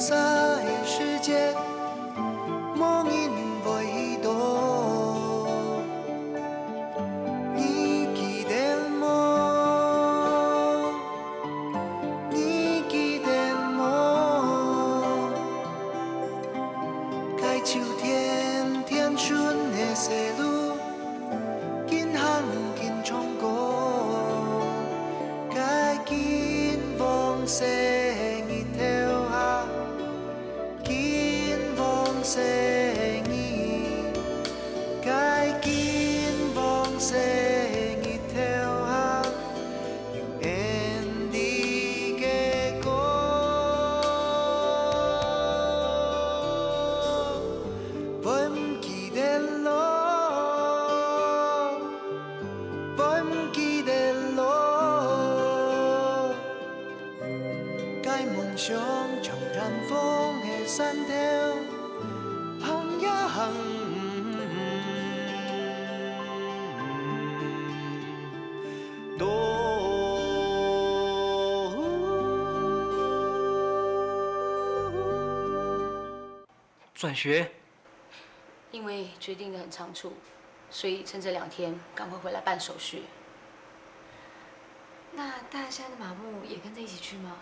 洒的世界，无人袂懂。你记得吗？你记得吗？该秋天天春的西路，紧行紧冲过，该紧往西日头下，紧往西日，该紧往西日头下，变你的歌。袂唔记得路，袂唔记得路，该梦想像染风的山头，行呀行。转学？因为决定的很仓促，所以趁这2天赶快回来办手续。那大山的马木也跟着一起去吗？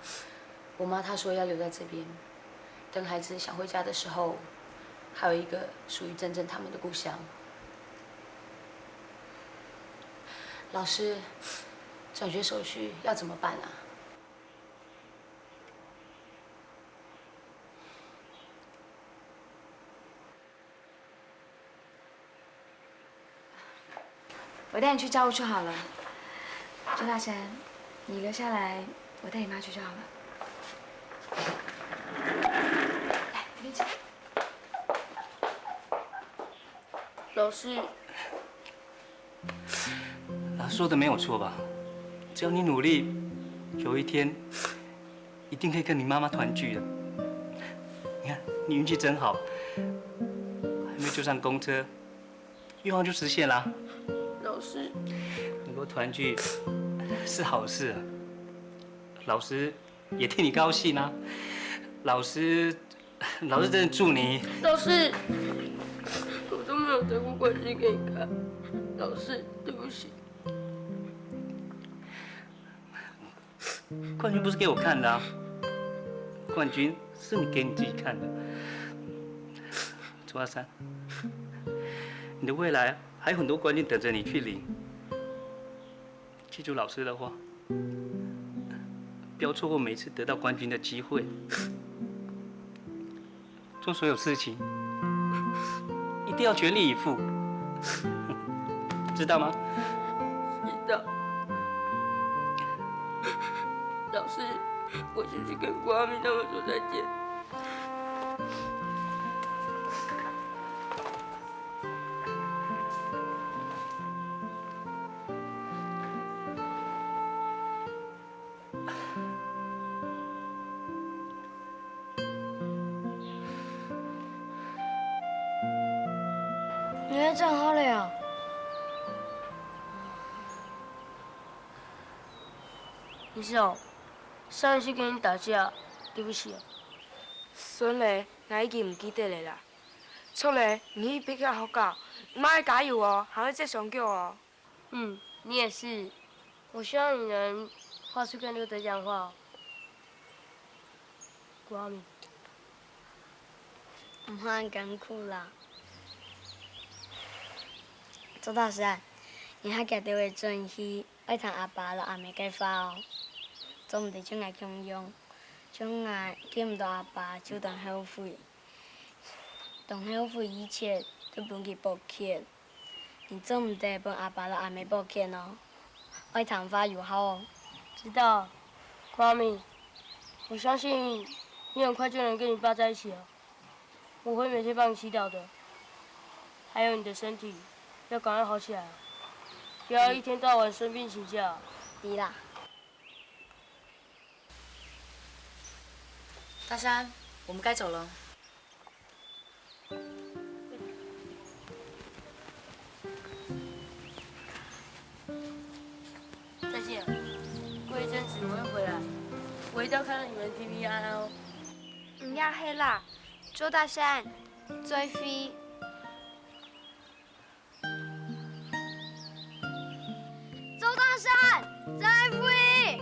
我妈她说要留在这边，等孩子想回家的时候，还有一个属于真正他们的故乡。老师，转学手续要怎么办啊？我带你去教务处好了。周大山，你留下来，我带你妈去就好了。来，这边请。老师，老师说的没有错吧？只要你努力，有一天一定可以跟你妈妈团聚的。你看，你运气真好，还没坐上公车，愿望就实现啦。老师，能够团聚是好事啊，老师也替你高兴啊。老师真的祝你。老师，我都没有得过冠军给你看，老师，对不起。冠军不是给我看的啊，冠军是你给你自己看的。周阿山，你的未来还有很多冠军等着你去领。记住老师的话，不要错过每次得到冠军的机会。做所有事情一定要全力以赴，知道吗？知道。老师，我先去跟郭阿明他们说再见。你还站好了呀？医生，上一次跟你打架，对不起啊。孙嘞，我已经唔记得了啦。错嘞，你比较好教，妈要加油哦，还要接上脚哦。嗯，你也是。我希望你能画出更多得奖画哦。郭阿明。唔好辛苦啦。周大山，你还记得会准许爱同阿爸和阿妹介绍哦，总唔得种爱强用，种爱见唔到阿爸就当后悔，当后悔以前都不用去抱歉，你总唔得帮阿爸和阿妹抱歉哦，爱谈话友好哦。知道，郭阿明，我相信你很快就能跟你爸在一起了。我会每天帮你祈祷的。还有你的身体，要赶快好起来，不要一天到晚生病请假。对啦。大山，我们该走了。再见。过一阵子我会回来，我一定要看到你们 PPI 哦。唔要黑啦，周大山，追飞。周大山，再飞！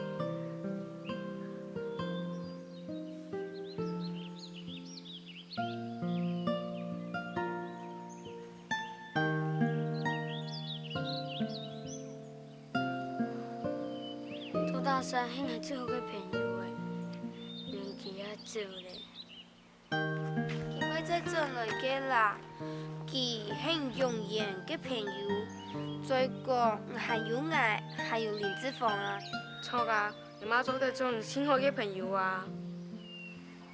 周大山，迄个最好嘅朋友诶，年纪啊少咧。佢要再转来嘅啦，佢很容易嘅朋友，再讲还有爱，还有林子峰啊。错啊，你妈做得种新好嘅朋友啊。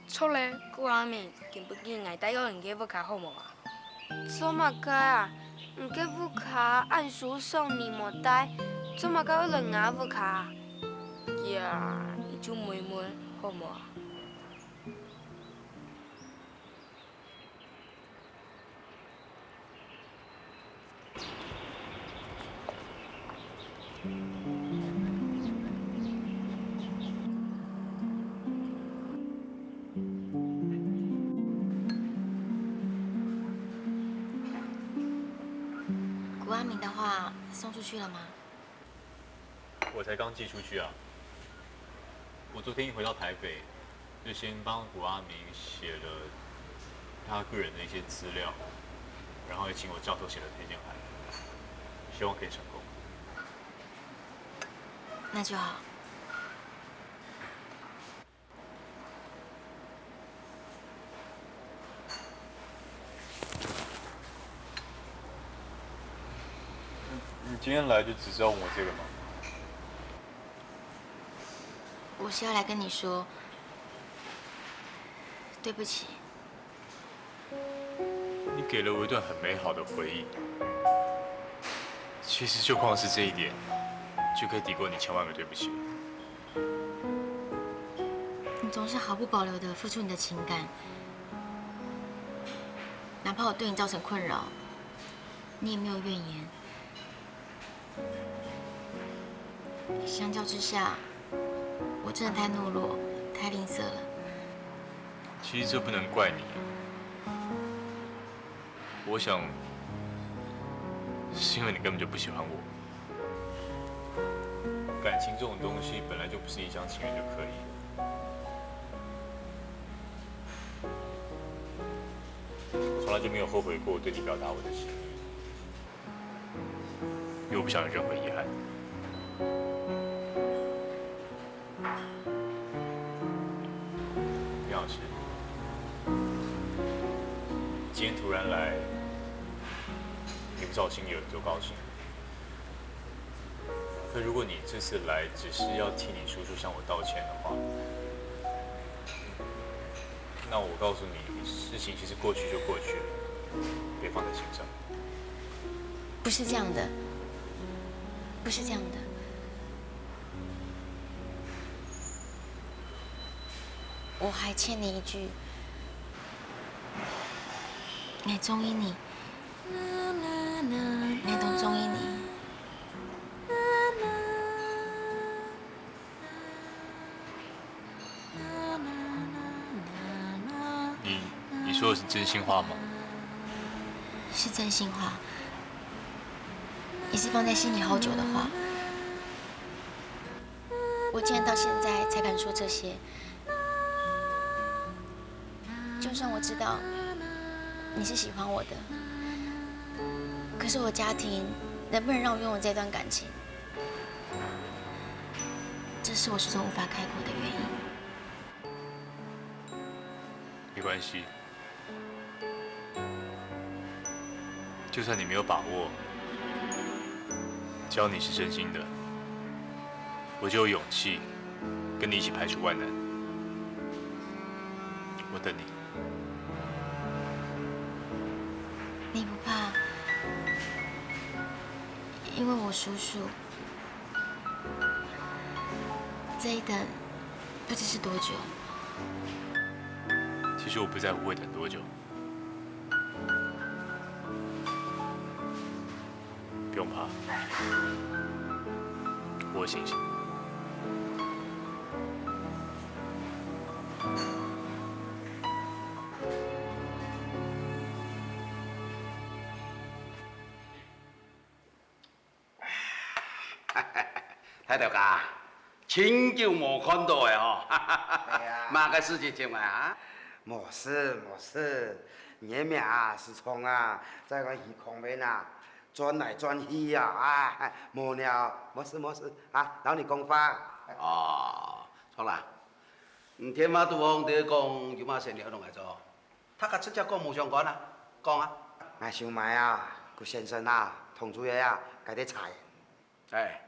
错咧，古阿妹见不见爱带个人嘅屋卡好无啊？做嘛个啊？唔嘅屋卡按书送你莫带，做嘛个有人啊屋卡？呀，伊就妹妹好无啊？古阿明的话送出去了吗？我才刚寄出去啊！我昨天一回到台北，就先帮古阿明写了他个人的一些资料，然后也请我教授写了推荐函，希望可以成功。那就好。你今天来就只是要问我这个吗？我是要来跟你说，对不起。你给了我一段很美好的回忆，其实就光是这一点，就可以抵过你千万个对不起。你总是毫不保留地付出你的情感，哪怕我对你造成困扰，你也没有怨言。相较之下，我真的太懦弱，太吝啬了。其实这不能怪你，我想是因为你根本就不喜欢我。感情这种东西本来就不是一厢情愿就可以的。我从来就没有后悔过对你表达我的心意，因为我不想有任何遗憾。林老师，今天突然来，你不知道我心里有多高兴。可如果你这次来只是要替你叔叔向我道歉的话，那我告诉你，事情其实过去就过去了，别放在心上。不是这样的，不是这样的。我还欠你一句，爱中意你，爱都中意你。你说的是真心话吗？是真心话，也是放在心里好久的话。我竟然到现在才敢说这些。就算我知道你是喜欢我的，可是我家庭能不能让我拥有这段感情，这是我始终无法开口的原因。没关系，就算你没有把握，只要你是真心的，我就有勇气跟你一起排除万难。我等你。你不怕？因为我叔叔这一等不知是多久。其实我不在乎会等多久，不用怕，我有信心。睇到噶，真久无看到的吼，哎呀，嘛个事情情啊？没事，你的命啊是从啊，在个虚空面啊转来转去啊，啊，无了，没事啊，老你讲话。哦，错啦。天马杜峰伫讲有嘛善良拢来做，他甲直接讲无相关啊，讲啊。我想买啊，顾先生啊，同主任啊，该得查。哎，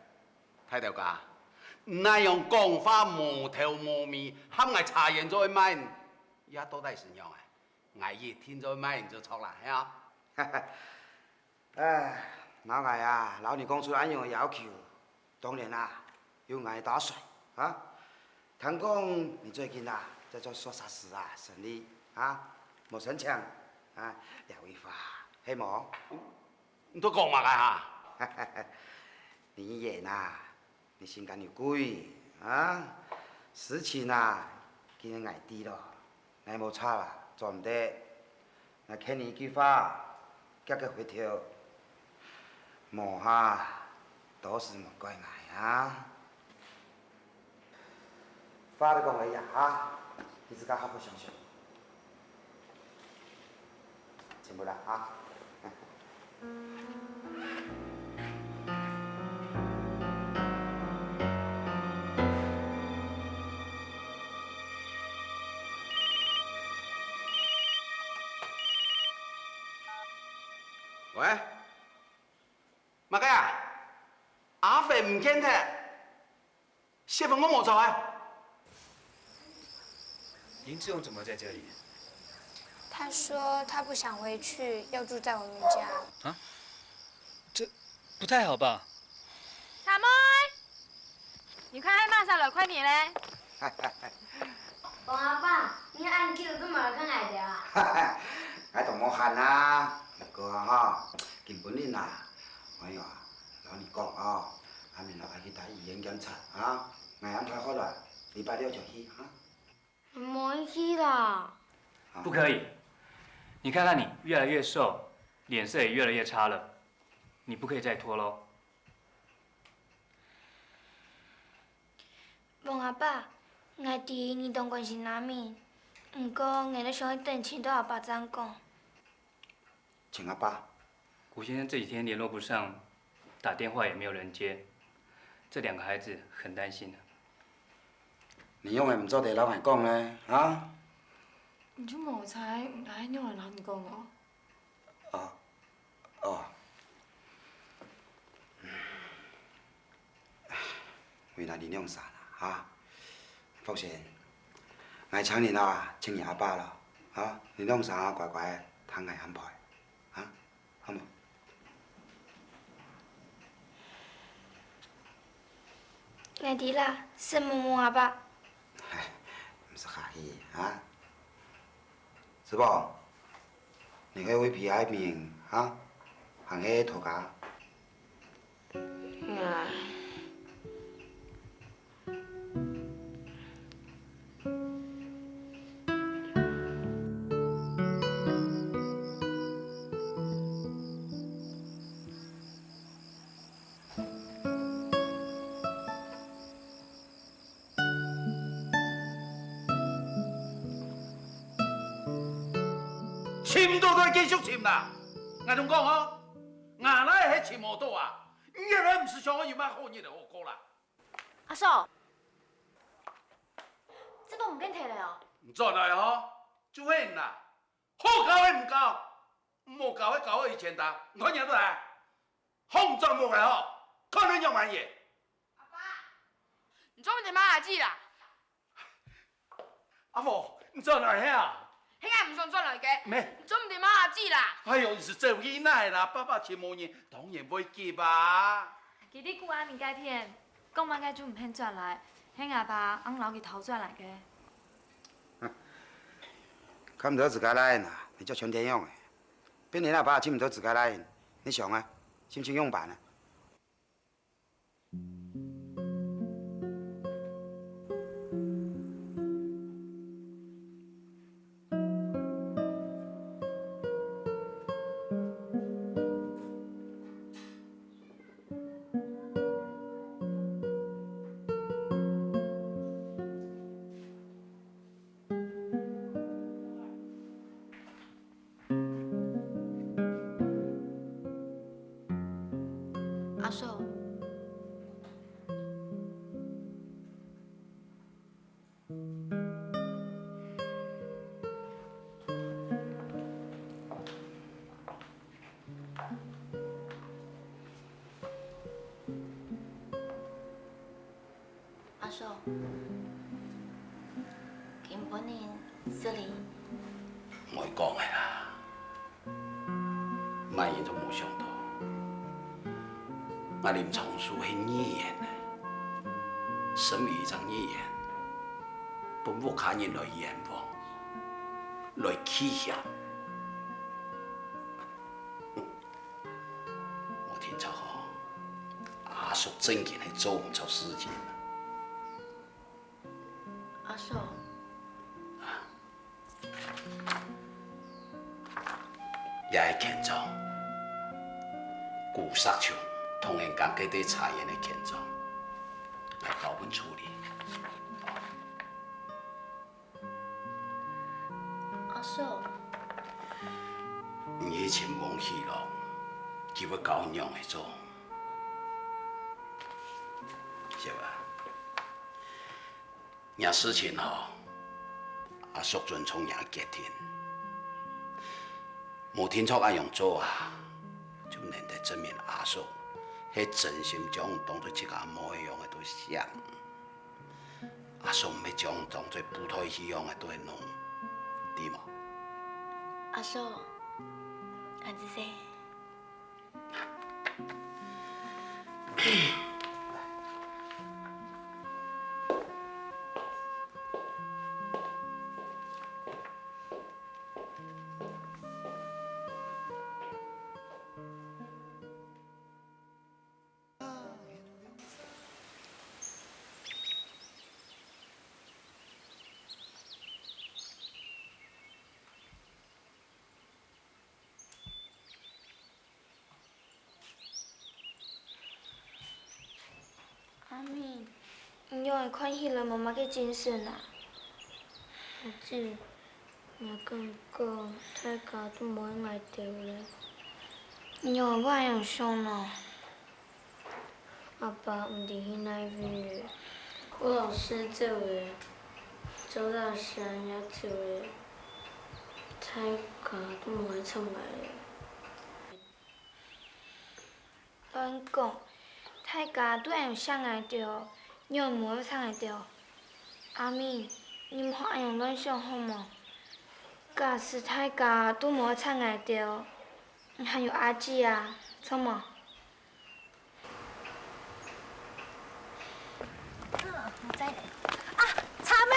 睇到噶，那样讲法无头无面，喊我查验咗去买，也多大善样啊？我一天咗买就错啦，系啊？哎，老艾啊，老你讲出安样的要求，当然啦，有爱打算啊。听讲你最近啊，在做说啥事啊，生意啊，无生强啊，廖一发，系冇？你都讲嘛个哈？你演呐，你心肝有鬼啊！事情啊，今日挨低咯，挨冇差啊，做唔得。我劝你一句话，夹个回头，莫哈，都是莫怪我啊。话都讲个呀啊，你自家好好想想，进步了啊。喂，马哥呀，阿飞唔见的，谢峰我冇走啊。林志勇怎么在这里？他说他不想回去，要住在我们家。啊？这不太好吧？茶妹，你快骂上了，快点嘞！王阿爸，你按叫都冇人看爱的啊？我同我喊啊，哥哈，根本呢，哎呀，老你讲啊，阿明来去睇医院检查啊，我安排好了，礼拜六就去哈。冇去啦。不可以！你看看你越来越瘦，脸色也越来越差了，你不可以再拖喽。王阿爸，我知你当关心阿明，不过我咧想去等请到阿爸怎讲。请阿爸。古先生这几天联络不上，打电话也没有人接，这两个孩子很担心的。你用的唔做地老人讲呢？啊？你就冇猜，唔係用嚟諗講哦。哦。为难你用啥啦？啊？放心，我常年啊，请你阿爸了，啊？你弄啥乖乖听我安排，啊？好冇？我知啦，是摸摸阿爸。唔是客气啊，是不？你去为皮海面啊，行去涂骹。签到都系继续签啦，我同讲哦，我那系签无到啊，你那唔是想我有乜好嘢嚟我讲啦？阿嫂，这个我们跟提了哦。唔做来哦，就迄啦，好搞的唔搞，冇搞的搞到以前的，我认得来，红妆冇来哦，可能用完嘢。你做乜哋馬牙知啦？阿婆，你做哪去啊？迄個唔算轉來嘅，咩？你做乜哋馬牙知啦？哎呦，你是做囡仔啦，爸爸簽冇嘢，當然唔會記吧。佢啲顧阿明街天，講晚街就唔肯轉來，喺阿爸昂老佢逃轉來嘅。看唔到自家來啦，你叫全天用的。別人阿爸請唔到自家來，你想啊，心情用辦啊？根本人这里，我讲的啦，卖人就无想到，我林长书是语言的，身为一张语言，本不看人来冤枉，来欺骗。我听着吼，阿叔真嘅係做唔出事情。阿叔，也係乾莊，古石場同人講佢對茶園嘅乾莊，係交本處理。阿叔，以前忘記咯，叫佢搞樣嚟做，是吧？有事情吼，阿叔尊重人決定。冇聽錯阿用做啊，就能得證明阿叔係真心將當作一個模樣嘅對象。阿叔唔係將當作不太一樣嘅對弄，對嗎？阿叔，俺子說。阿明，你因為看戲了媽媽嘅精神啊？阿姊，我感覺大家都冇愛到咧。你因為我樣想咯。阿爸唔伫迄內邊，郭老師走咧，周大山也走咧，大家都冇愛出來咧。亂講。大家都係想愛到，你又冇想愛到。阿明，你唔好咁樣亂想好冇？假使大家都冇想愛到，還有阿姊啊，錯冇？我知啊，茶妹，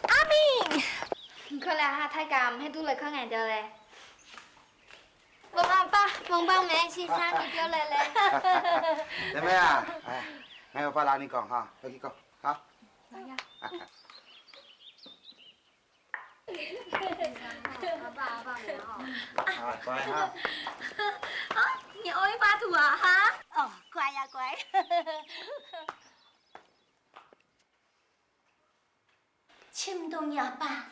阿明，你看來哈，大家唔係都來看愛到咧。爸爸，夢爸妹先生你掉來咧。妹妹啊，哎，我有話同你講哈，快去講，好。來呀。阿爸你好。啊，乖哈。啊，你愛畫圖啊哈？哦，乖呀乖。簽到你阿爸？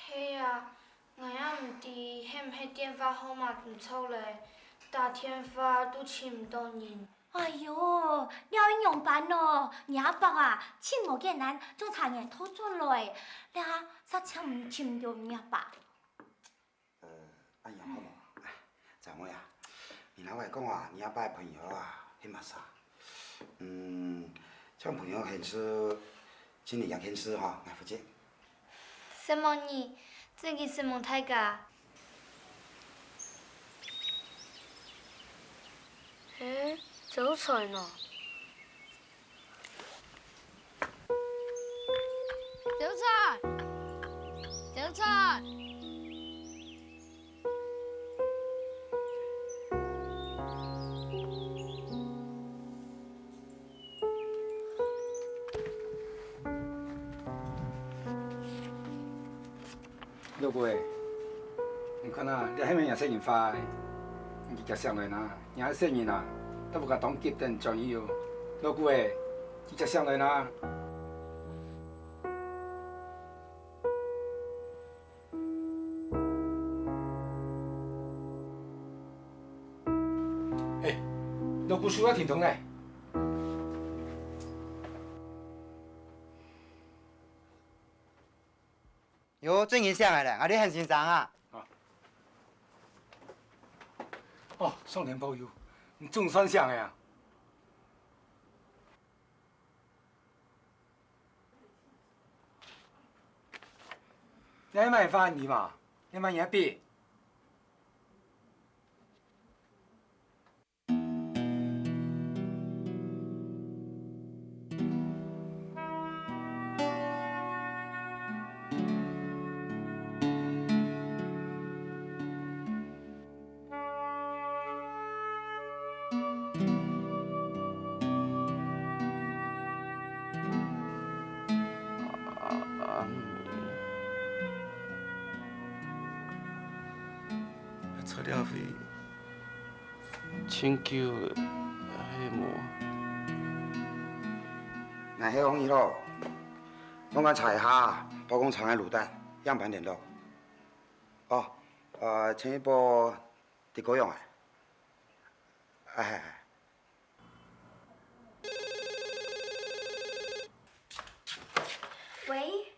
係啊。我也唔知係唔係電話號碼唔錯咧，打電話都簽唔到人。哎呦，你要用辦咯！你阿伯啊，簽冇艱難，仲差人拖轉來，你啊，實簽唔到你阿伯？阿陽好冇？就我呀，然後我講話你阿爸嘅朋友啊，喺馬莎。這朋友很是，今年也很是哈，我負責。什麼呢？這個什麼大家？誒，早晨啊！早晨，早晨。老貴，你看啊，你喺面也食完飯，你就上來啦，你還食完啦，都不敢當急等轉移喲。老貴，你就上來啦。哎，老貴需要停通嘞。哟，最近上來了，我哋很欣賞啊。哦，少年朋友，你總算上來啊！你还买饭你嘛？你买嘢币？材料费1900个，迄无。那迄方面咯，我甲查一下包工厂的卤蛋样板联络。哦，前一波伫高雄啊。哎。喂，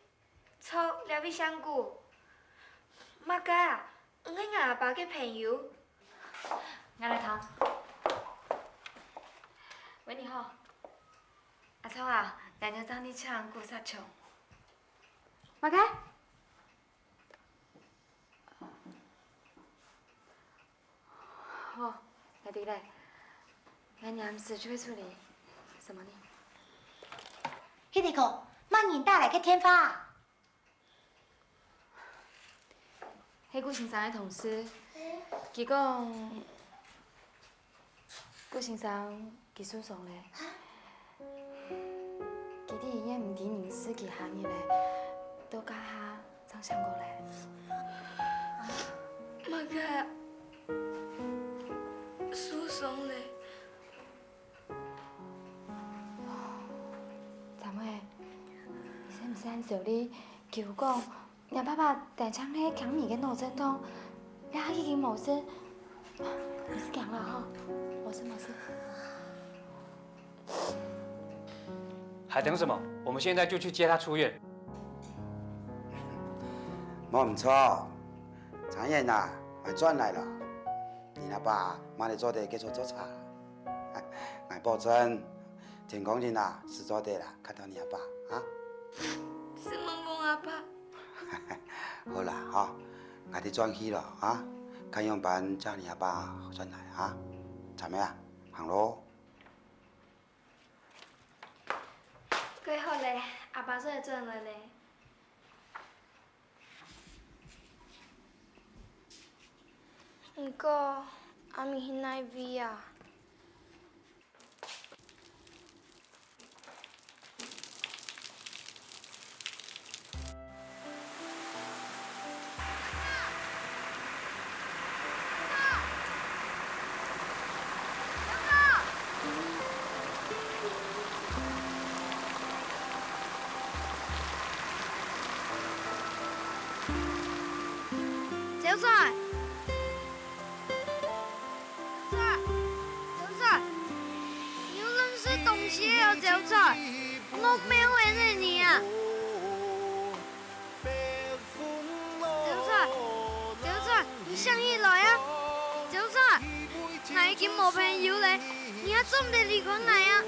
错了比上久。妈家，我阿爸嘅朋友。我来头。喂，你好。阿超啊，奶奶找你抢过沙球。妈开。好，来滴嘞。俺娘事就会处理。什么呢？迄个讲，万年带来个天花。迄顾先生的同事，伊讲，顾先生技术上嘞，其实伊也唔伫人事技行业嘞，都甲下张相过来。妈个，输上嘞。张伟，你使唔使按照你求讲？让爸爸带上迄强米的脑震荡，然已经无事，没事讲了哈，没事没事。还等什么？我们现在就去接他出院。冇唔错，常言呐，咪转来了。你阿爸马上做地继续做茶，我保证，天光日呐，是做地啦，看到你阿爸啊。是梦梦阿爸。好啦，哈，我哋转去了啊，看样板叫你阿爸转来啊，怎么样？行咯。几好嘞，阿爸做会转来嘞。不过阿咪迄奈味啊。小帅，你又认识东西呀，小帅？我没认识你啊。小帅，你想起来啊？小帅，我已經冇朋友嘞，你還做唔得離開我啊？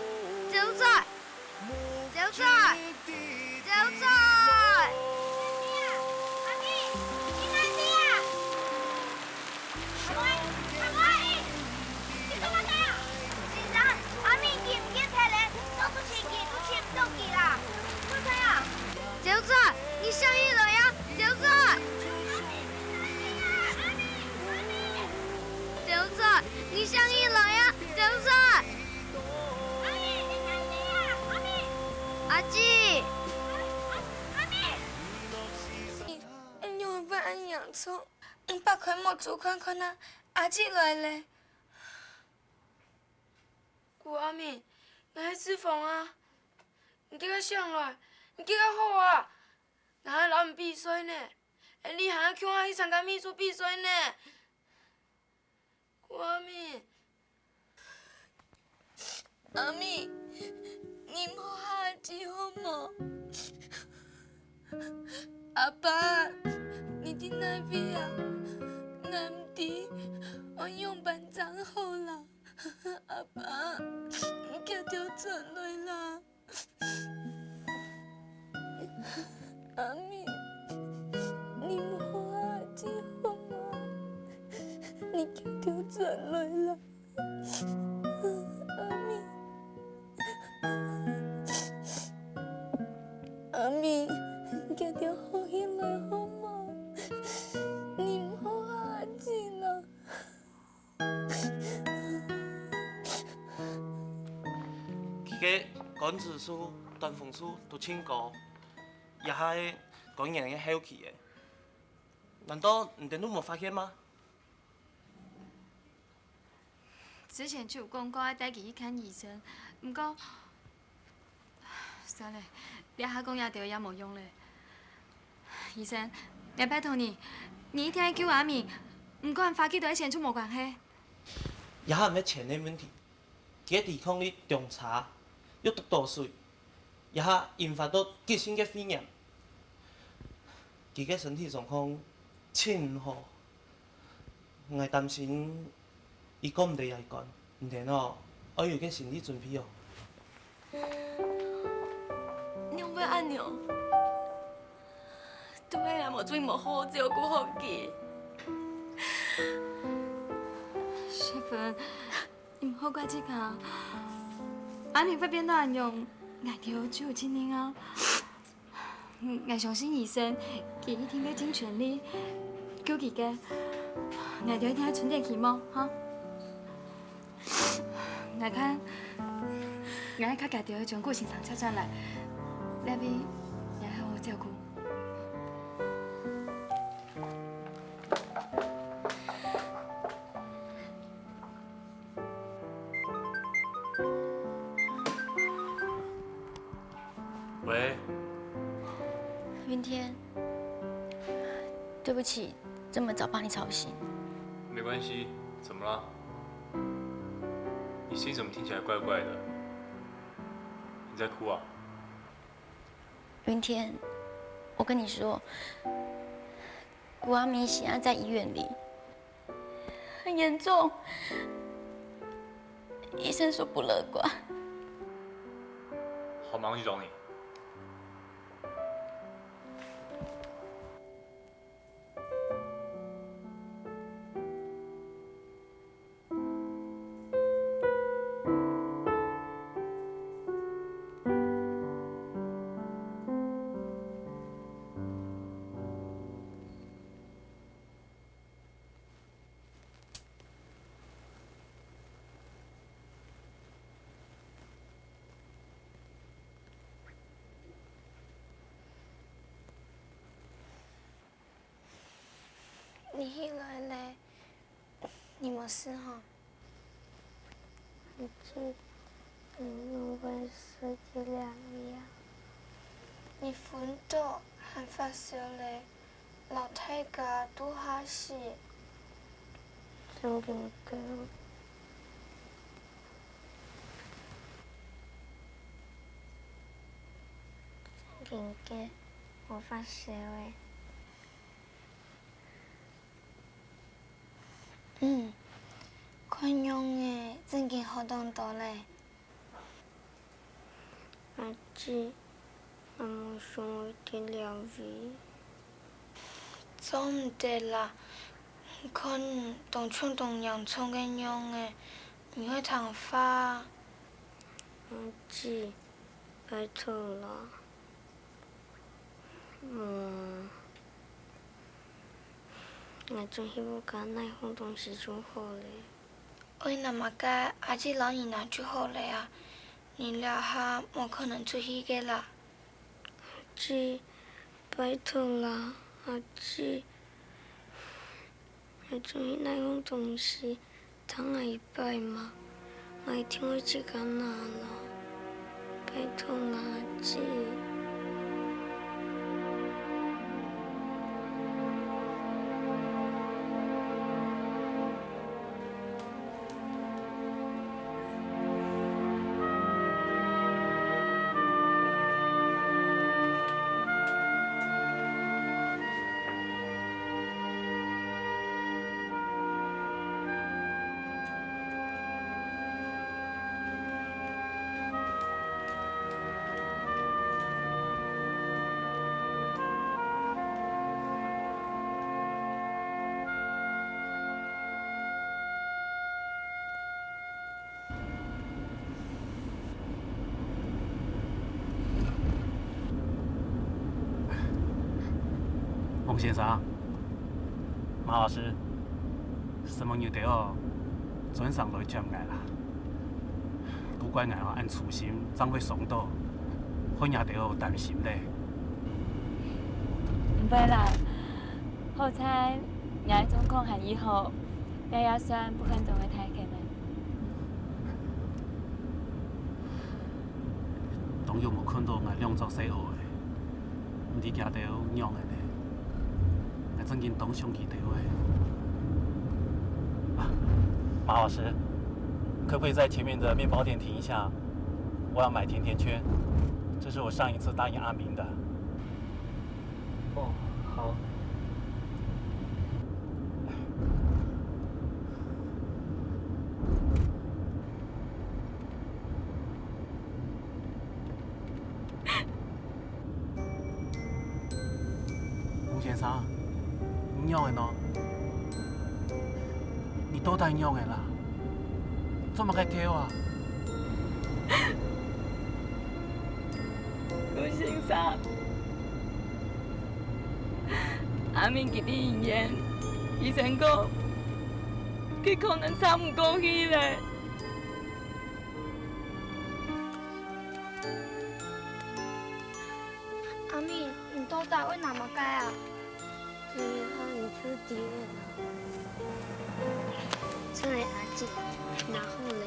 小帥。小帅，你想起來呀？小帥，你想起來呀？小帥，阿姊，你會不按洋葱？你把開幕做看看啊！阿姊來嘞。古阿明，我喺廚房啊！你叫佢上來，你叫佢好啊！我喺老唔比賽呢，你還叫我去參加秘書比賽呢？古阿明，阿明，你唔好嚇阿姊好冇？阿爸，你的那邊啊，難啲，我用班長好啦。阿爸，你叫條轉來啦。阿咪，你你求求转来啦，阿咪，阿咪，求求好起来好吗？你唔好下去啦。佢嘅管子书、断风书都清高，也係講人嘅好奇嘅。難道你哋都冇發現嗎？之前就有講過要帶佢去看醫生，不過，算了，你下講也對也冇用嘞。醫生，我拜託你，你一定要救阿明，不管發起對錢就冇關係。也係唔係錢嘅問題，佢嘅抵抗力仲差，又讀多水，也係引發到急性嘅肺炎。佢嘅身體狀況真唔好，我擔心伊講唔得來講，唔然哦，我有個心理準備哦。你唔要安樣，對啦，無准無好好照顧好佢。媳婦，你唔好怪自家，阿明會變到安樣，我條只有盡力啊。我相信醫生，佢一定會盡全力救佢嘅。我條一定要存點希望，哈。我看，我較家條將顧先生請轉來，那邊也好好照顧。喂，云天，对不起，这么早把你吵醒。没关系，怎么了？你声音怎么听起来怪怪的？你在哭啊？云天，我跟你说，谷阿明现在在医院里，很严重，医生说不乐观。好，马上去找你。你起来嘞，你没事哈？我知，因为手机亮呀。你瞓到還發燒嘞，老太家都下事。真緊張。真緊嘅，我發燒誒。看樣誒，真緊好多嘞。阿姊，我冇想我點療愈。做唔得啦，看當春當洋蔥嘅樣誒，你會燙髮。阿姊，拜託啦，我真希望家那好東西就好嘞。我那麼個阿姊老你那就好了呀，你倆下冇可能出去嘅啦。阿姊，拜託啦，阿姊，我真希那樣東西等我一擺嘛，我一定會去家那啦，拜託啦，阿姊。王先生，马老师，什么要对我转上来接我啦？不怪我按粗心，怎会伤到，我也对我担心嘞。唔会啦，好彩俺状况还以后，也算不肯成为太监嘞。当有无看到我两作细学的，唔知惊到娘的呢？我真紧当上去对话。马老师，可不可以在前面的面包店停一下？我要买甜甜圈，这是我上一次答应阿明的。哦，好。吴先生，你娘的喏，你都带娘的啦，怎么该叫啊？吴先生，阿明给你遗言，医生讲，佢可能撑唔过去嘞。阿明，你到底为哪么改啊？这他唔出敌人真系阿姐，然后咧，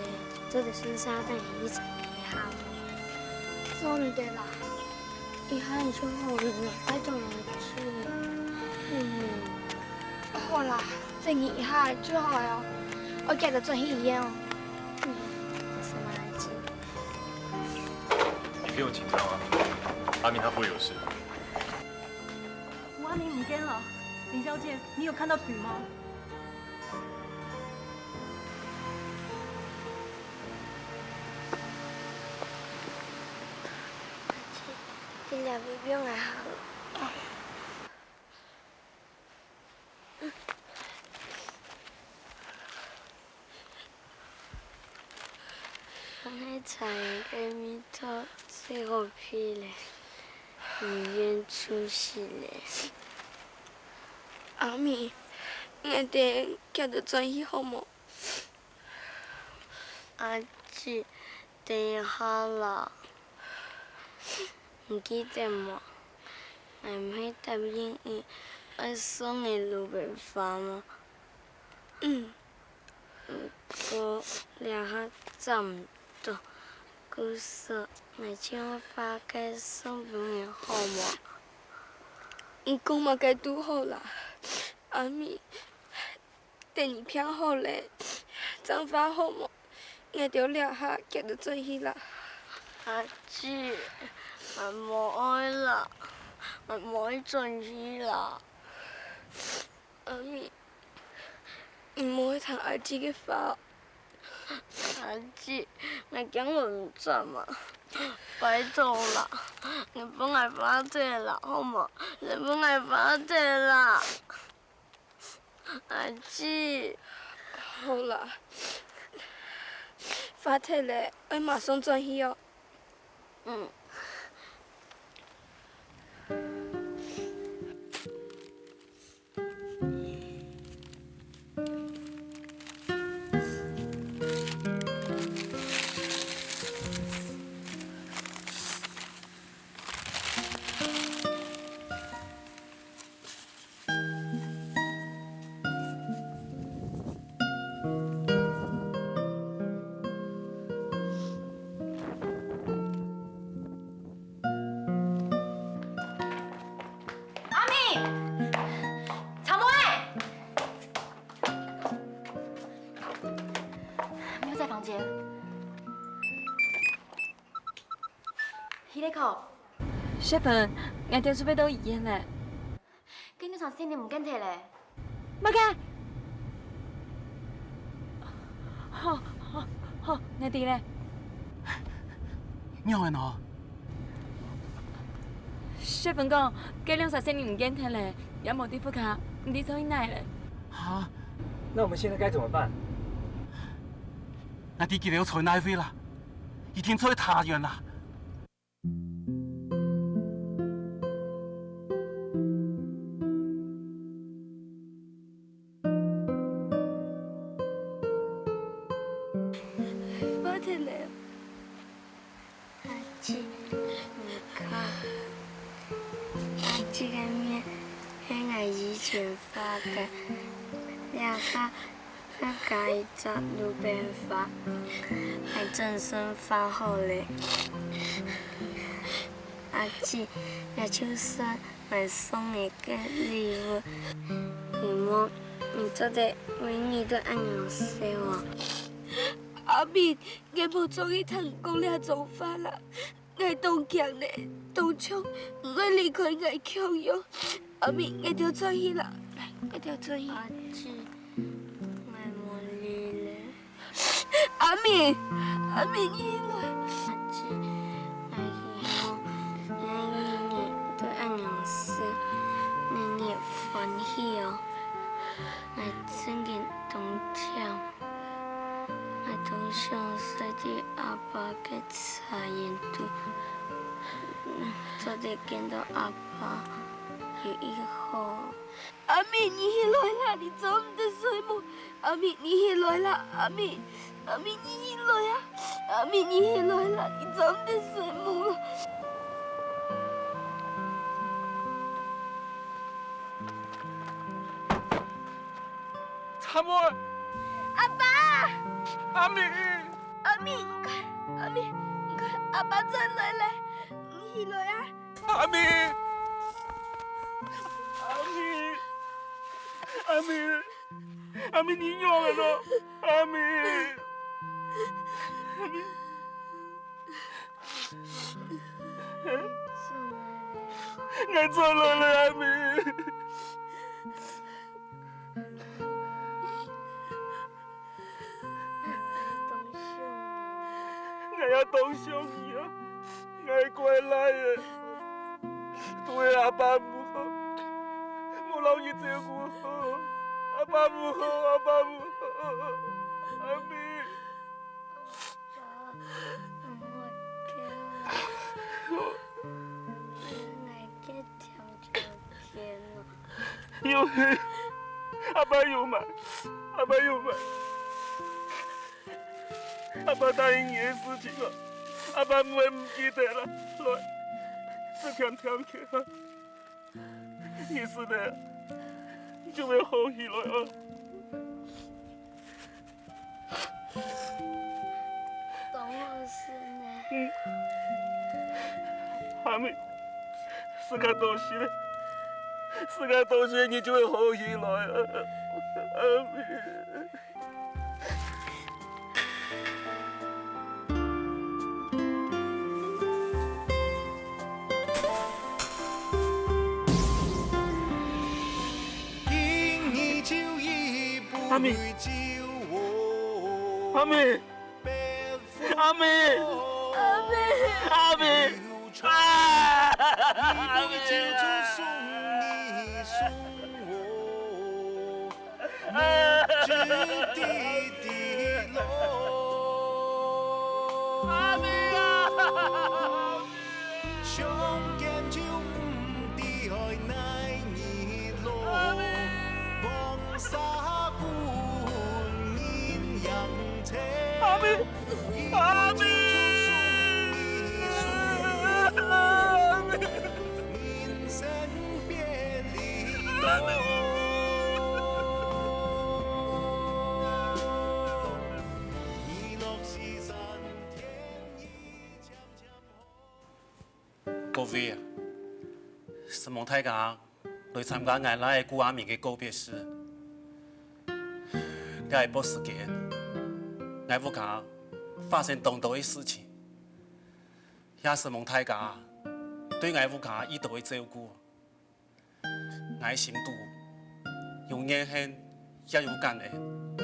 做的孙沙等一场以后，真的啦，以后你就好了，爱怎么去？好啦，这以下就好了，我记得做一样。什么阿姐？你不用紧张啊，阿明他不会有事。吴阿明唔惊了，林小姐，你有看到雨吗？你俩不用还好。我那场给米托最后批嘞，医院出事嘞。阿明，我哋叫到转去好冇？阿姐，等一下啦。唔記得嘛？我唔係答應你，我送你路邊花嗎？不過兩下找唔到，故說我將花給送俾你好嗎？唔講嘛，該拄好啦。阿明，等你偏好咧，長花好冇？我就兩下叫到轉去啦。阿姐。我冇愛啦，我冇愛轉去啦。阿明，唔好同阿姐嘅花。阿姐，我講我唔做嘛，拜託啦，你幫我花謝啦，好冇？你幫我花謝啦，阿姐。好啦，花謝咧，我馬上轉去哦。Stephen，我哋準備到醫院咧。今日場先你唔跟貼咧。乜嘅？好，我哋咧。娘的喏。Stephen 講，今日場先你唔跟貼咧，也冇地方卡，唔知走去哪咧。啊？那我們現在該怎麼辦？那弟記得要坐哪位啦？已經坐太遠啦。剪发的，了甲家己扎路边发，来整身发好嘞。阿姊也手算来送你个礼物，你做的为你都按样说哦。阿明，我无做去成功了做法啦，我当强嘞，当冲，我离开我强哟。阿明，我着做去啦，我着做去。阿姊，我无你嘞。阿明，阿明你来。阿姊，我希望你都按样说，你欢喜哦。我真嘅当跳。我都想说的阿爸嘅茶园度，昨天见到阿爸有一好。阿明，你起来啦！你做唔得睡梦。阿明，你起来啦！阿明，你起来啊！阿明，你起来啦！你做唔得睡梦啦！参妹，阿爸，阿明，阿明，唔该，阿明，唔该，阿爸再来嘞，你起来啊！阿明，阿明，阿明，你用了咯，阿明，阿明，我错了嘞，阿明。我要当上你啊！我乖来的，对阿爸唔好，冇留伊照顾好，阿爸唔好，阿爸唔好，阿明。有，阿爸有买，阿爸有买。阿爸答应你的事情啊，阿爸唔会唔记得啦。来，这天天去啊，你是的，你就会好起来啊。懂我事呢？阿妹，是个东西嘞，是个东西，你就会好起来啊，阿妹。阿明，阿明，阿明，阿明，啊！阿明，阿明啊！相見就唔知愛哪一路，黃沙半煙揚車。阿明，阿明，阿明，人生別離，阿明。各位啊，是蒙太家來參加我奶姑阿明嘅告別式。這一時間，我屋家發生當多嘅事情，也是蒙太家對我屋家一度嘅照顧。我心度有愛恨，也有感恩。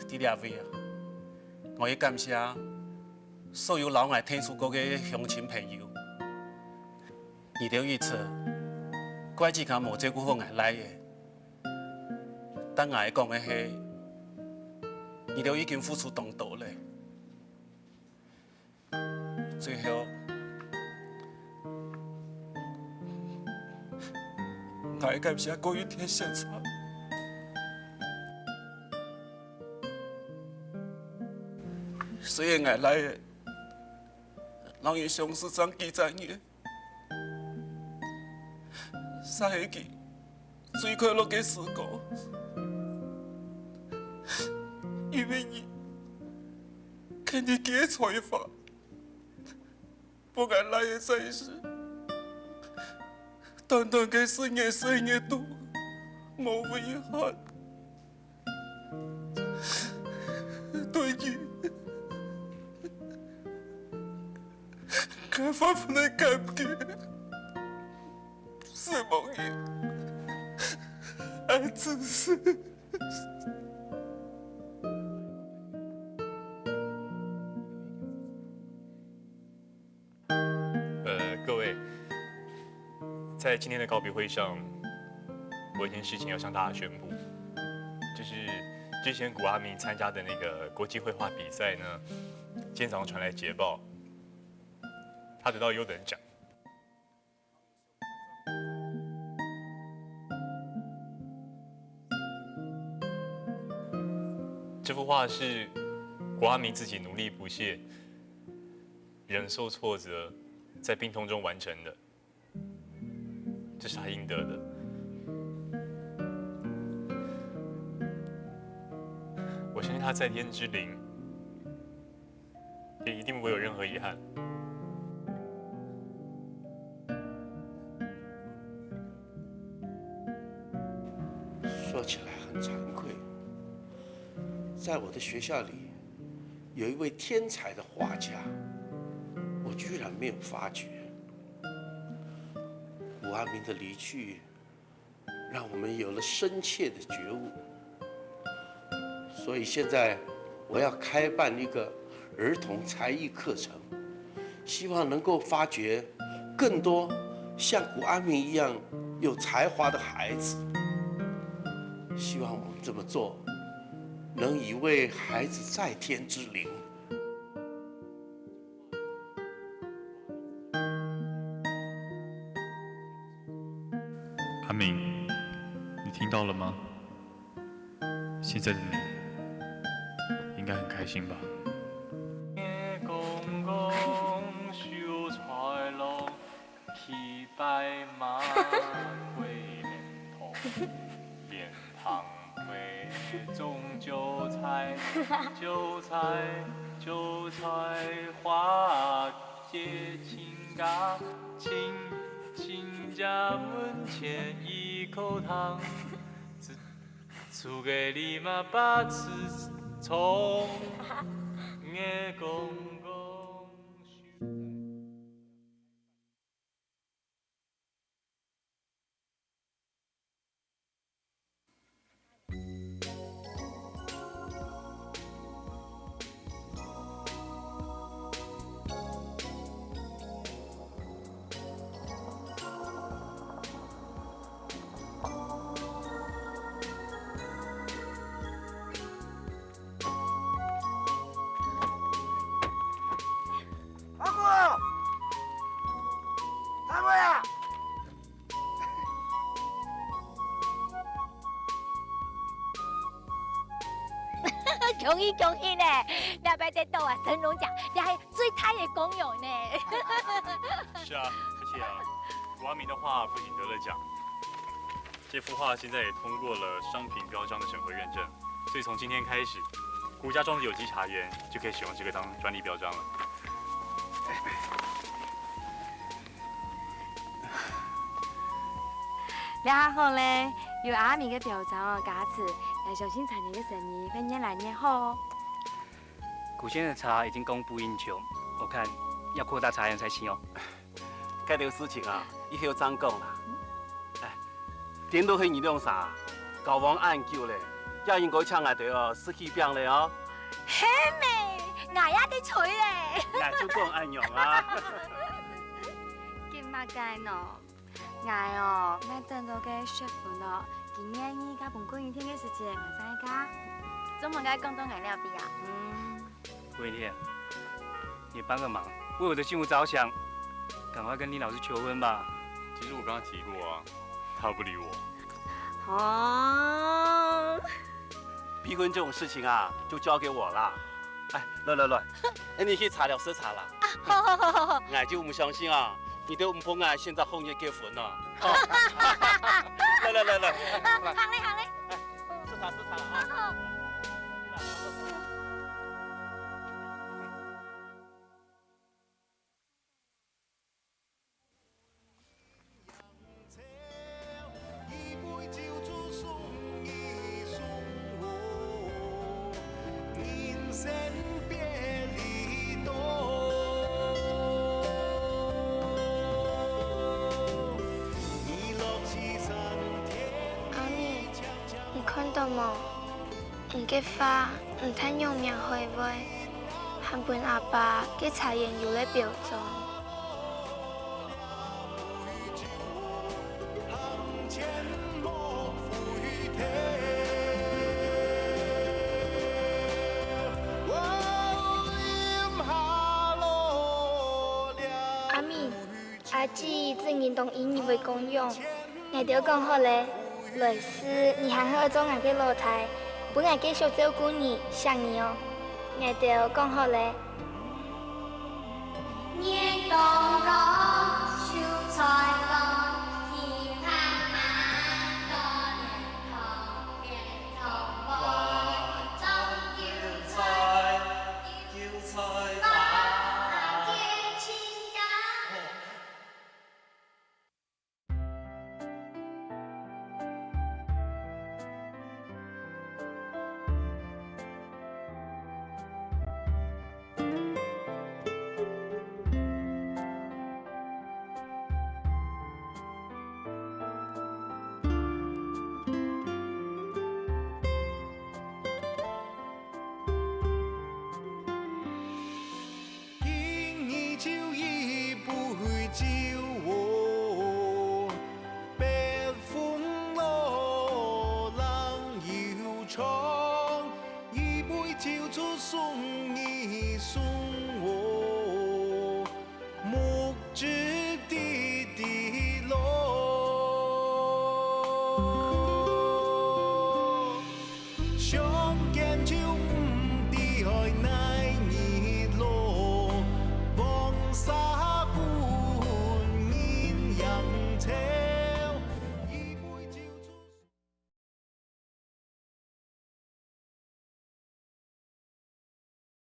第二位啊，我也感謝所有老外聽說過嘅鄉親朋友，你哋一次怪之間冇照顧好我奶嘅，但我講嘅係，你哋已經付出當多咧。最後，我感謝郭雲天先生。雖然我奶嘅讓伊相思長幾十年，但係佢最快乐嘅时光，因为你看你嘅采访，不按来嘅赛事，单单嘅生意多，冇遗憾。对你，开发不能改不给，是梦魇，爱自私。各位，在今天的告别会上，我有一件事情要向大家宣布，就是之前古阿明参加的那个国际绘画比赛呢，今天早上传来捷报，他得到优等奖。这幅画是古阿明自己努力不懈，忍受挫折，在病痛中完成的，这是他应得的。我相信他在天之灵，也一定不会有任何遗憾。说起来很惭愧，在我的学校里，有一位天才的画家，我居然没有发觉。古阿明的离去，让我们有了深切的觉悟。所以现在我要开办一个儿童才艺课程，希望能够发掘更多像古阿明一样有才华的孩子。希望我们这么做，能以为孩子在天之灵。阿明，你听到了吗？现在的你应该很开心吧？公公秀才郎，骑白马归连头，莲塘会种韭菜，韭菜花结亲家，亲家门前一口汤。厝个你嘛把吃葱的公公。阿妹啊！恭喜呢！你要得到啊神龙奖，你还最太的功用呢。是啊，而且啊，古阿明的画不仅得了奖，这幅画现在也通过了商品标章的审核认证，所以从今天开始，古家庄的有机茶园就可以使用这个当专利标章了。了下好咧，有阿明嘅标章哦加持，也相信茶园嘅生意会越来越好哦。古县的茶已经供不应求，我看要扩大茶园才行哦。这条事情啊，以后怎讲啦？哎，点到去二两茶，交往按久咧，也应该请我哋哦失去病咧哦。嘿妹，我也得吹咧。俺就讲按用啊。今嘛该喏，我哦，我等到嘅媳妇喏，今年伊甲本过一天嘅时间，我在家，怎么该讲到颜料比啊？桂天，你帮个忙，为我的幸福着想，赶快跟林老师求婚吧。其实我刚刚提过啊，他不理我。哦。逼婚这种事情啊，就交给我啦。哎，来，哎，你去茶寮喝茶啦。好。俺就唔相信啊，你都唔碰俺现在后日结婚了。来，来，行嘞行嘞。吃茶啊！看到冇？嘅花唔通用命去喂，含本阿爸嘅茶颜有咧表彰。阿明，阿姊正言同伊为公用，我哋讲好咧。来世，你还好做俺嘅老太，本俺继续照顾你，想你哦。我哋讲好咧。年冬高，秀才高，天下马，多年头，变头发，种韭菜，花结青干。一杯酒出送一送。